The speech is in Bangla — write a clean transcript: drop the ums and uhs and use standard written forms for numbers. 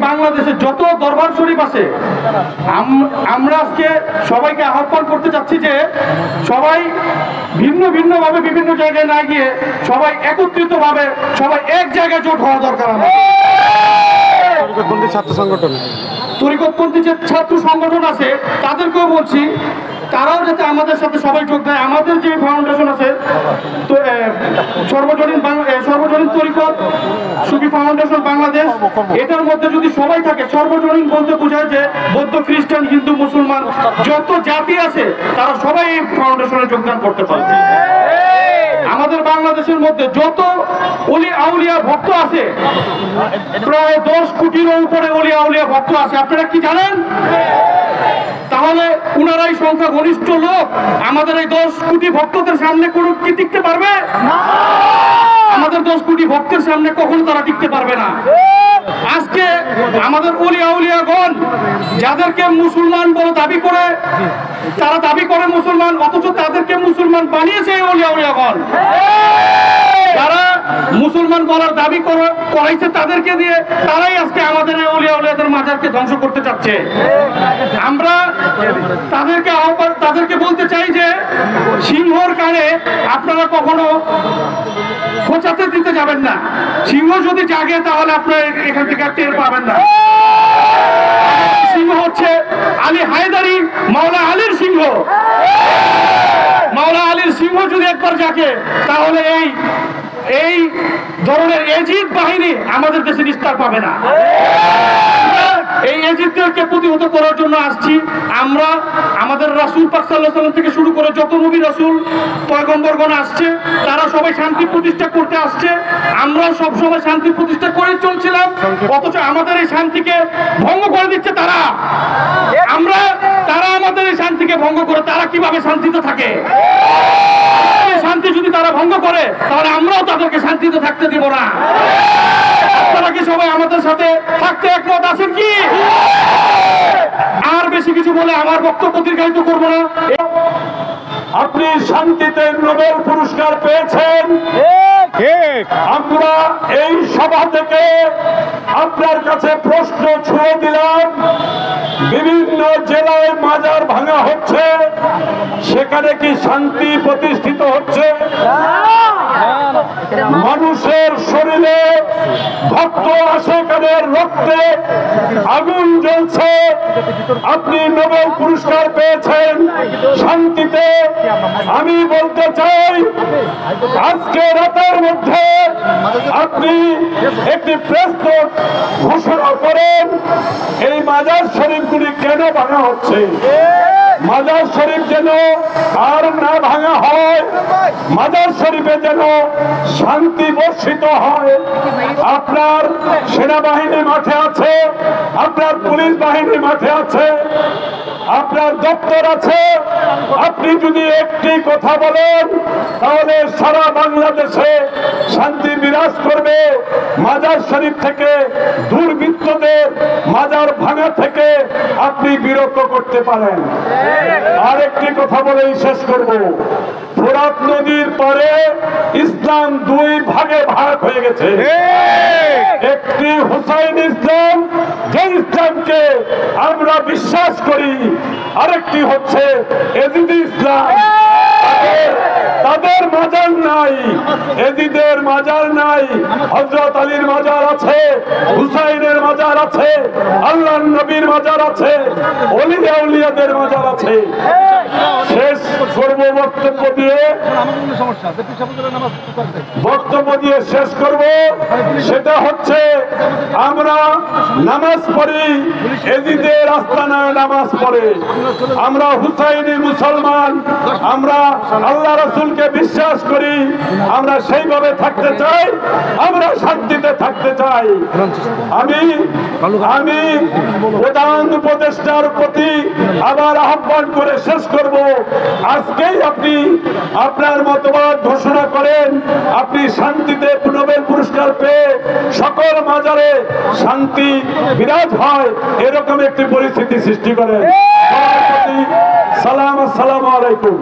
বাংলাদেশে যত দরবার শরীফ আছে আমরা আজকে সবাইকে আহ্বান করতে চাচ্ছি যে সবাই ভিন্ন ভিন্নভাবে বিভিন্ন জায়গায় না গিয়ে সবাই একত্রিতভাবে সবাই এক জায়গায় জোট হওয়া দরকার। তরিকতপন্থী ছাত্র সংগঠন, তরিকতপন্থী যে ছাত্র সংগঠন আছে তাদেরকেও বলছি তারাও যাতে আমাদের সাথে সবাই যোগ দেয়। আমাদের যে ফাউন্ডেশন আছে তো সর্বজনীন তরিকত সুফি ফাউন্ডেশন বাংলাদেশ, এটার মধ্যে যদি সবাই থাকে, সর্বজনীন বলতে বোঝায় যে বৌদ্ধ, খ্রিস্টান, হিন্দু, মুসলমান যত জাতি আছে তারা সবাই এই ফাউন্ডেশনে যোগদান করতে পারে। আমাদের বাংলাদেশের মধ্যে যত ওলি আউলিয়া ভক্ত আছে প্রায় 10 কোটিরও উপরে ওলি আউলিয়া ভক্ত আছে। আপনারা কি জানেন? তাহলে উনারাই সংখ্যা গরিষ্ঠ লোক আমাদের এই 10 কোটি ভক্তদের সামনে কোনো কি টিকতে পারবে? আমাদের 10 কোটি ভক্তের সামনে কখনো তারা টিকতে পারবে না। আজকে আমাদের ওলি আউলিয়াগণ যাদেরকে মুসলমান বলে দাবি করে, তারা দাবি করে মুসলমান, অথচ তাদেরকে মুসলমান বানিয়েছে এই ওলি আউলিয়াগণ। যারা মুসলমান বলার দাবি করাইছে তাদেরকে দিয়ে তারাই আজকে আমাদের এই ওলি আউলিয়াদের মাজারকে ধ্বংস করতে চাচ্ছে। আমরা তাদেরকে বলতে চাই যে সিংহর কানে আপনারা কখনো খোঁচাতে দিতে যাবেন না। সিংহ যদি জাগে তাহলে আপনারা এখান থেকে টের পাবেন না। সিংহ হচ্ছে আলী হায়দারি, মাওলা আলীর সিংহ। মাওলা আলীর সিংহ যদি একবার জাগে তাহলে এই ধরনের এজিদ বাহিনী আমাদের দেশে নিস্তার পাবে না। এই এজিদদেরকে প্রতিহত করার জন্য আসছি আমরা। আমাদের রাসূল পাক সাল্লাল্লাহু আলাইহি ওয়াসাল্লাম থেকে শুরু করে যত নবী রাসূল পয়গম্বরগণ আসছে তারা সবাই শান্তি প্রতিষ্ঠা করতে আসছে। আমরা সব সময় শান্তি প্রতিষ্ঠা করে চলছিলাম, অথচ আমাদের এই শান্তিকে ভঙ্গ করে দিচ্ছে তারা। তারা আমাদের এই শান্তিকে ভঙ্গ করে তারা কিভাবে শান্তিতে থাকে? শান্তি যদি তারা ভঙ্গ করে তাহলে আমরাও তাদেরকে শান্তিতে থাকতে দিব না। আপনারা কি সবাই আমাদের সাথে থাকতে একমত আছেন কি? আর বেশি কিছু বলে আমার বক্তব্য দীর্ঘায়িত করবো না। আপনি শান্তিতে নোবেল পুরস্কার পেয়েছেন। আমরা এই সভা থেকে আপনার কাছে প্রশ্ন ছুঁড়ে দিলাম, বিভিন্ন জেলায় মাজার ভাঙা হচ্ছে, সেখানে কি শান্তি প্রতিষ্ঠিত হচ্ছে? মানুষের শরীরে ভক্ত আশেকাদের রক্তে আগুন জ্বলছে। আপনি নোবেল পুরস্কার পেয়েছেন শান্তিতে। আমি বলতে চাই আজকে রাতের মধ্যে আপনি একটি প্রেস নোট ঘোষণা করেন এই মাজার শরীফগুলি কেন ভাঙা হচ্ছে। মাজার শরীফ যেন আর না ভাঙা হয়, মাজার শরীফে যেন শান্তি বর্ষিত হয়। আপনার সেনাবাহিনী মাঠে আছে, আপনার পুলিশ বাহিনী মাঠে আছে, আপনার দপ্তর আছে। আপনি যদি একটি কথা বলেন তাহলে সারা বাংলাদেশে শান্তি বিরাজ করবে। মাজার শরীফ থেকে দুর্বৃত্তদের মাজার ভাঙা থেকে আপনি বিরত করতে পারেন। আরেকটি কথা বলেই শেষ করব। ফোরাত নদীর পরে ইসলাম 2 ভাগে ভাগ হয়ে গেছে। একটি হুসাইন ইসলাম, যে ইসলামকে আমরা বিশ্বাস করি, আরেকটি হচ্ছে এজিদি ইসলাম। তাদের মাজার নাই, এজিদের মাজার নাই। হযরত আলীর মাজার আছে, হুসাইনের মাজার আছে, আল্লাহর নবীর মাজার আছে, ওলিয়া আউলিয়াদের মাজার আছে। শেষ করব বক্তব্য দিয়ে শেষ করব। সেটা হচ্ছে আমরা নামাজ পড়ি, এজিদের আস্তানায় নামাজ পড়ে। আমরা হুসাইনি মুসলমান, আমরা আল্লাহ রাসূলকে বিশ্বাস করি, আমরা সেইভাবে থাকতে চাই, আমরা শান্তিতে থাকতে চাই। আমি প্রধান উপদেষ্টার প্রতি আবার আহ্বান করে শেষ করব। আজকেই আপনি আপনার মতবাদ ঘোষণা করেন, আপনি শান্তিতে নোবেল পুরস্কার পেয়ে সকল মাজারে শান্তি বিরাজ হয় এরকম একটি পরিস্থিতি সৃষ্টি করেন। সালাম, আসসালামু আলাইকুম।